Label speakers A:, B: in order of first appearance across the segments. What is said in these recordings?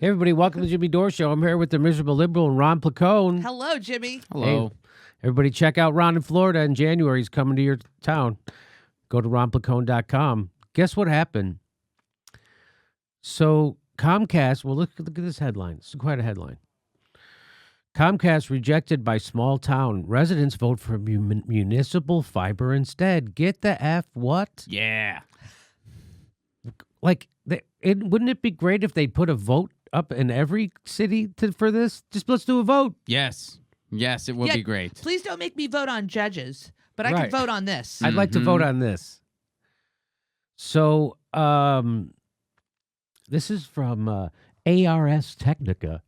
A: Hey, everybody, welcome to the Jimmy Dore Show. I'm here with the miserable liberal and Ron Placone.
B: Hello, Jimmy.
C: Hello.
A: Hey, everybody, check out Ron in Florida in January. He's coming to your town. Go to ronplacone.com. Guess what happened? So Comcast, well, look at this headline. This is quite a headline. Comcast rejected by small town. Residents vote for municipal fiber instead. Get the F what?
C: Yeah.
A: Like, wouldn't it be great if they put a vote up in every city for this? Just let's do a vote.
C: Yes. Yes, it would be great.
B: Please don't make me vote on judges, but I can
A: Right.
B: vote on this.
A: I'd like to vote on this. So, this is from ARS Technica.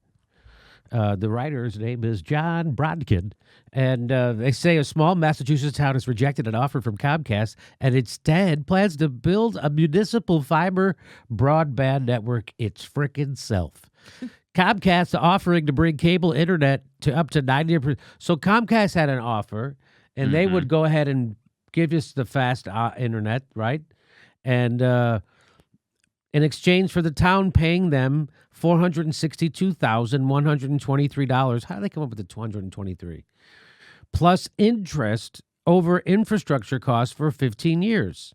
A: The writer's name is John Brodkin, and they say a small Massachusetts town has rejected an offer from Comcast and instead plans to build a municipal fiber broadband network its frickin' self. Comcast offering to bring cable internet to up to 90%. So Comcast had an offer, and they would go ahead and give us the fast internet, right? And in exchange for the town paying them $462,123. How do they come up with the 223? Plus interest over infrastructure costs for 15 years.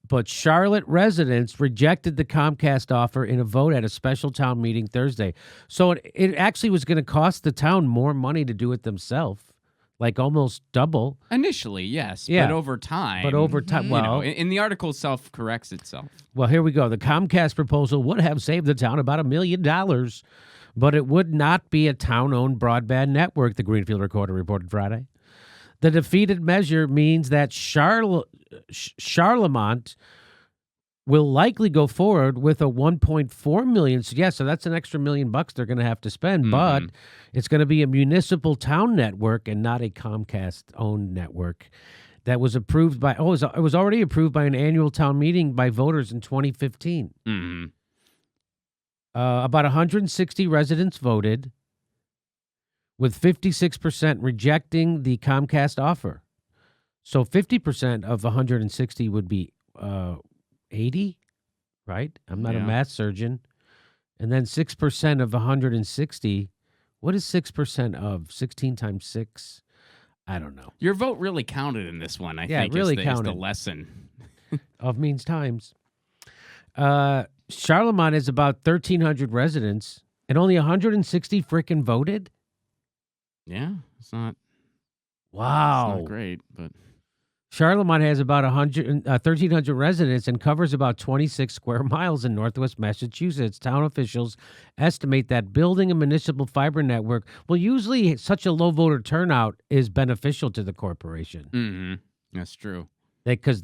A: But Charlotte residents rejected the Comcast offer in a vote at a special town meeting Thursday. So it actually was going to cost the town more money to do it themselves, like almost double.
C: Initially, yes.
A: Yeah.
C: But over time.
A: Well,
C: in the article itself corrects itself.
A: Well, here we go. The Comcast proposal would have saved the town about $1 million, but it would not be a town-owned broadband network, the Greenfield Recorder reported Friday. The defeated measure means that Charlemont will likely go forward with a $1.4 million. So, so that's an extra $1 million they're going to have to spend, but it's going to be a municipal town network and not a Comcast-owned network. That was approved by, it was already approved by an annual town meeting by voters in 2015. About 160 residents voted, with 56% rejecting the Comcast offer. So 50% of 160 would be 80, right? I'm not a math surgeon. And then 6% of 160, what is 6% of? 16 times 6? I don't know.
C: Your vote really counted in this one, I think,
A: really
C: is
A: counted.
C: the lesson.
A: Of means times. Charlemont is about 1,300 residents, and only 160 frickin' voted?
C: Yeah, it's not,
A: Wow.
C: it's not great, but
A: Charlemont has about 1,300 residents and covers about 26 square miles in northwest Massachusetts. Town officials estimate that building a municipal fiber network, well, usually such a low voter turnout is beneficial to the corporation.
C: that's true.
A: Because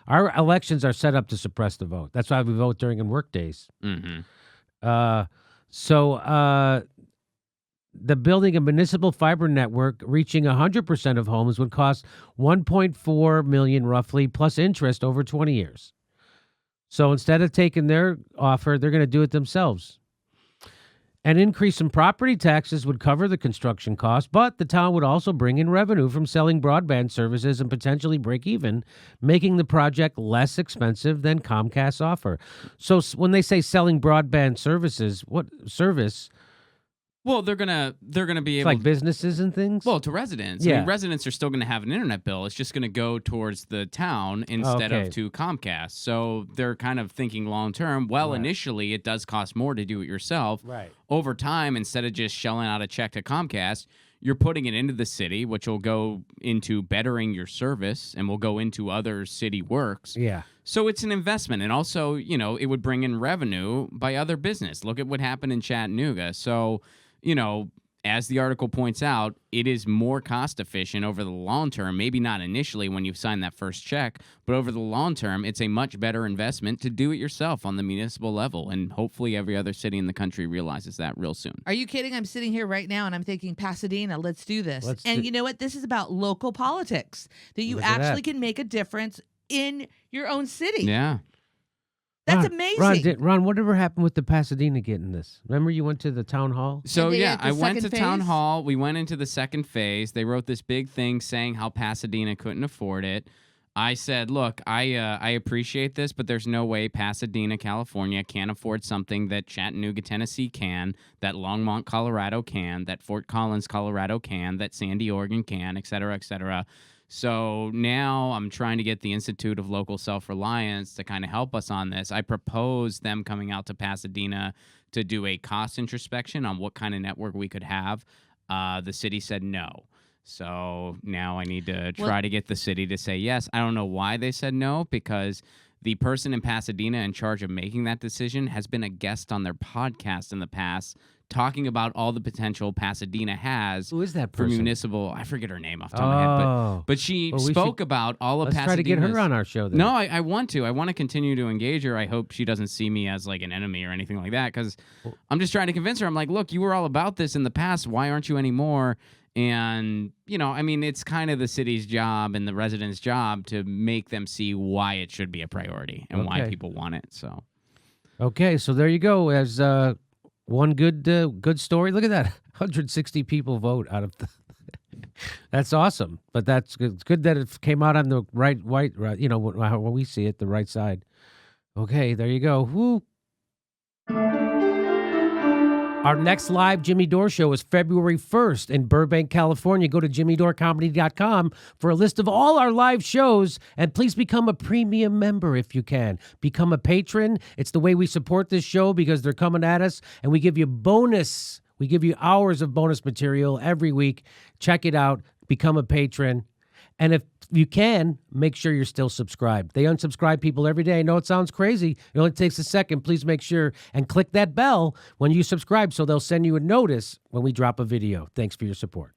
A: our elections are set up to suppress the vote. That's why we vote during work days. The building a municipal fiber network reaching 100% of homes would cost $1.4 million roughly, plus interest over 20 years. So instead of taking their offer, they're going to do it themselves. An increase in property taxes would cover the construction cost, but the town would also bring in revenue from selling broadband services and potentially break even, making the project less expensive than Comcast's offer. So when they say selling broadband services, what service?
C: Well, they're gonna be able
A: Like businesses and things?
C: Well, to residents. I
A: Yeah.
C: mean, residents are still going to have an internet bill. It's just going to go towards the town instead
A: Okay.
C: of to Comcast. So they're kind of thinking long term. Well,
A: Right.
C: initially, it does cost more to do it yourself.
A: Right.
C: Over time, instead of just shelling out a check to Comcast, you're putting it into the city, which will go into bettering your service and will go into other city works.
A: Yeah.
C: So it's an investment. And also, it would bring in revenue by other business. Look at what happened in Chattanooga. So, as the article points out, it is more cost efficient over the long term. Maybe not initially when you've signed that first check, but over the long term, it's a much better investment to do it yourself on the municipal level. And hopefully every other city in the country realizes that real soon.
B: Are you kidding? I'm sitting here right now and I'm thinking, Pasadena, let's do this.
A: Let's
B: and
A: do-
B: you know what? This is about local politics, that you
A: Look at
B: actually
A: that.
B: can make a difference in your own city.
C: Yeah.
B: That's
A: Ron,
B: amazing.
A: Ron, whatever happened with the Pasadena getting this? Remember you went to the town hall?
C: So,
B: they
C: yeah,
B: had the
C: I went to
B: second
C: town
B: phase?
C: hall. We went into the second phase. They wrote this big thing saying how Pasadena couldn't afford it. I said, look, I appreciate this, but there's no way Pasadena, California can afford something that Chattanooga, Tennessee can, that Longmont, Colorado can, that Fort Collins, Colorado can, that Sandy, Oregon can, et cetera, et cetera. So now I'm trying to get the Institute of Local Self-Reliance to kind of help us on this. I proposed them coming out to Pasadena to do a cost introspection on what kind of network we could have. The city said no. So now I need to try to get the city to say yes. I don't know why they said no, because the person in Pasadena in charge of making that decision has been a guest on their podcast in the past, talking about all the potential Pasadena has.
A: Who is that
C: for
A: person?
C: municipal? I forget her name off the top of my head, but she spoke about all of
A: Let's
C: Pasadena.
A: try to get her on our show then.
C: No, I want to. I want to continue to engage her. I hope she doesn't see me as like an enemy or anything like that, because I'm just trying to convince her. I'm like, look, you were all about this in the past. Why aren't you anymore? And, you know, I mean, it's kind of the city's job and the residents' job to make them see why it should be a priority and why people want it. So,
A: okay, so there you go. As one good story. Look at that, 160 people vote out of. That's awesome, but that's good. It's good that it came out on the right, you know, when we see it, the right side. Okay, there you go. Woo. Our next live Jimmy Dore show is February 1st in Burbank, California. Go to jimmydorcomedy.com for a list of all our live shows, and please become a premium member if you can. Become a patron. It's the way we support this show, because they're coming at us, and we give you bonus. We give you hours of bonus material every week. Check it out. Become a patron. And if you can, make sure you're still subscribed. They unsubscribe people every day. I know it sounds crazy. It only takes a second. Please make sure and click that bell when you subscribe, so they'll send you a notice when we drop a video. Thanks for your support.